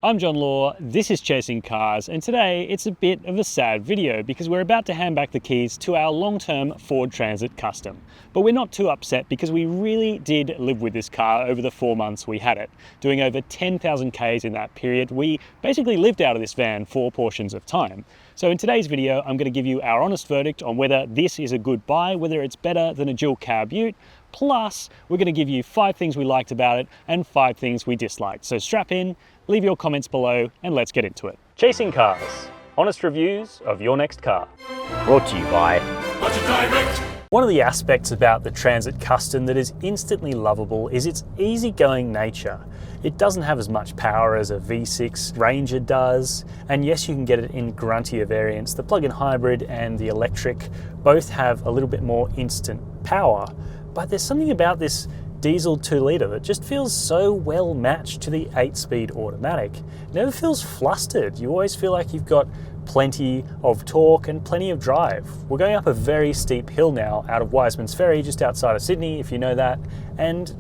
I'm John Law, this is Chasing Cars, and today it's a bit of a sad video because we're about to hand back the keys to our long-term Ford Transit Custom. But we're not too upset because we really did live with this car over the 4 months we had it. Doing over 10,000 Ks in that period, we basically lived out of this van for portions of time. So in today's video, I'm going to give you our honest verdict on whether this is a good buy, whether it's better than a dual cab ute, plus we're going to give you 5 things we liked about it and 5 things we disliked. So strap in, leave your comments below, and let's get into it. Chasing Cars, honest reviews of your next car. Brought to you by Budget Direct. One of the aspects about the Transit Custom that is instantly lovable is its easygoing nature. It doesn't have as much power as a V6 Ranger does, and yes, you can get it in gruntier variants. The plug-in hybrid and the electric both have a little bit more instant power, but there's something about this diesel 2-litre that just feels so well matched to the 8-speed automatic. It never feels flustered. You always feel like you've got plenty of torque and plenty of drive. We're going up a very steep hill now out of Wiseman's Ferry, just outside of Sydney, if you know that, and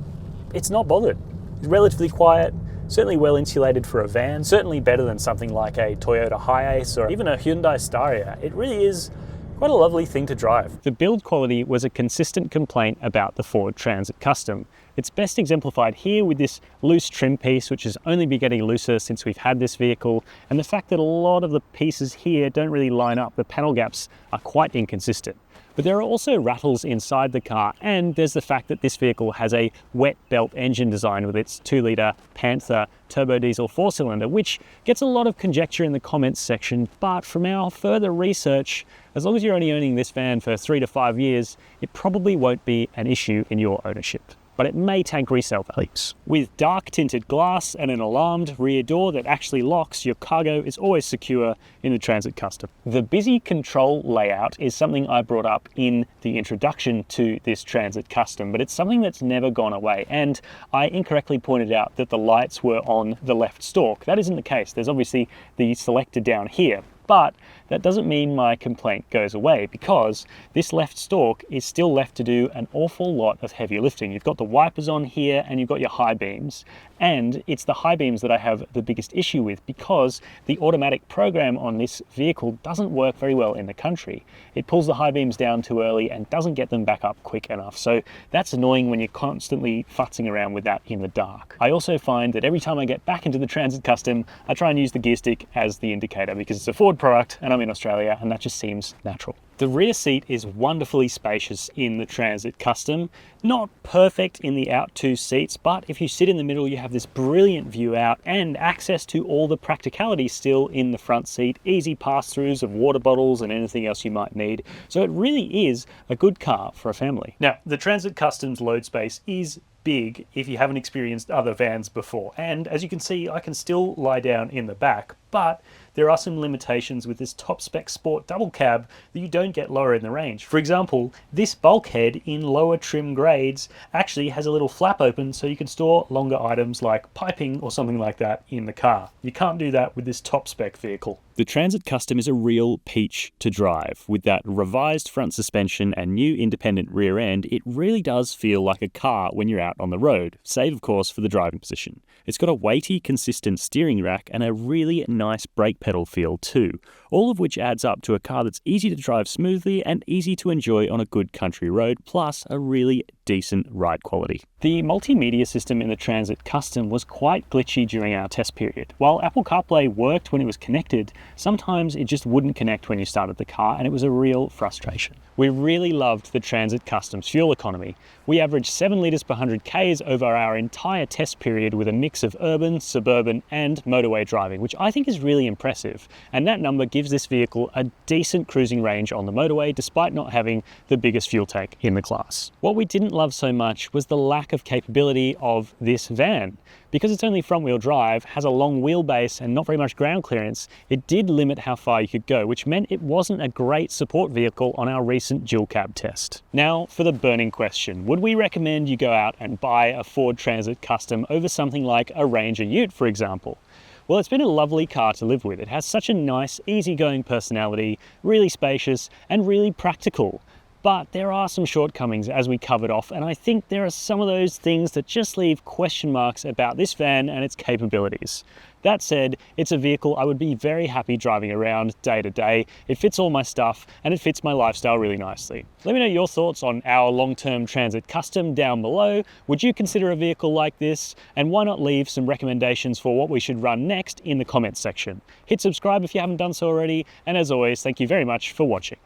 it's not bothered. It's relatively quiet, certainly well insulated for a van, certainly better than something like a Toyota Hiace or even a Hyundai Staria. It really is quite a lovely thing to drive. The build quality was a consistent complaint about the Ford Transit Custom. It's best exemplified here with this loose trim piece, which has only been getting looser since we've had this vehicle, and the fact that a lot of the pieces here don't really line up. The panel gaps are quite inconsistent. But there are also rattles inside the car, and there's the fact that this vehicle has a wet belt engine design with its 2-litre Panther turbo diesel 4-cylinder, which gets a lot of conjecture in the comments section, but from our further research, as long as you're only owning this van for 3 to 5 years, it probably won't be an issue in your ownership. But it may tank resale values. With dark tinted glass and an alarmed rear door that actually locks, your cargo is always secure in the Transit Custom. The busy control layout is something I brought up in the introduction to this Transit Custom, but it's something that's never gone away. And I incorrectly pointed out that the lights were on the left stalk. That isn't the case. There's obviously the selector down here. But that doesn't mean my complaint goes away, because this left stalk is still left to do an awful lot of heavy lifting. You've got the wipers on here and you've got your high beams, and it's the high beams that I have the biggest issue with, because the automatic program on this vehicle doesn't work very well in the country. It pulls the high beams down too early and doesn't get them back up quick enough. So that's annoying when you're constantly futzing around with that in the dark. I also find that every time I get back into the Transit Custom, I try and use the gear stick as the indicator, because it's a Ford product and I'm in Australia, and that just seems natural. The rear seat is wonderfully spacious in the Transit Custom. Not perfect in the out 2 seats, but if you sit in the middle, you have this brilliant view out and access to all the practicality still in the front seat. Easy pass-throughs of water bottles and anything else you might need. So it really is a good car for a family. Now, the Transit Custom's load space is big if you haven't experienced other vans before, and as you can see, I can still lie down in the back, but there are some limitations with this top spec Sport double cab that you don't get lower in the range. For example, this bulkhead in lower trim grades actually has a little flap open so you can store longer items like piping or something like that in the car. You can't do that with this top spec vehicle. The Transit Custom is a real peach to drive. With that revised front suspension and new independent rear end, it really does feel like a car when you're out on the road, save of course for the driving position. It's got a weighty, consistent steering rack and a really nice brake pedal feel too, all of which adds up to a car that's easy to drive smoothly and easy to enjoy on a good country road, plus a really decent ride quality. The multimedia system in the Transit Custom was quite glitchy during our test period. While Apple CarPlay worked when it was connected, sometimes it just wouldn't connect when you started the car, and it was a real frustration. We really loved the Transit Custom's fuel economy. We averaged 7 litres per 100 Ks over our entire test period with a mix of urban, suburban and motorway driving, which I think is really impressive. And that number gives this vehicle a decent cruising range on the motorway despite not having the biggest fuel tank in the class. What we didn't love so much was the lack of capability of this van. Because it's only front wheel drive, has a long wheelbase and not very much ground clearance, it did limit how far you could go, which meant it wasn't a great support vehicle on our recent dual cab test. Now for the burning question, would we recommend you go out and buy a Ford Transit Custom over something like a Ranger Ute, for example? Well, it's been a lovely car to live with. It has such a nice, easygoing personality, really spacious and really practical. But there are some shortcomings as we covered off, and I think there are some of those things that just leave question marks about this van and its capabilities. That said, it's a vehicle I would be very happy driving around day to day. It fits all my stuff and it fits my lifestyle really nicely. Let me know your thoughts on our long-term Transit Custom down below. Would you consider a vehicle like this? And why not leave some recommendations for what we should run next in the comments section. Hit subscribe if you haven't done so already, and as always, thank you very much for watching.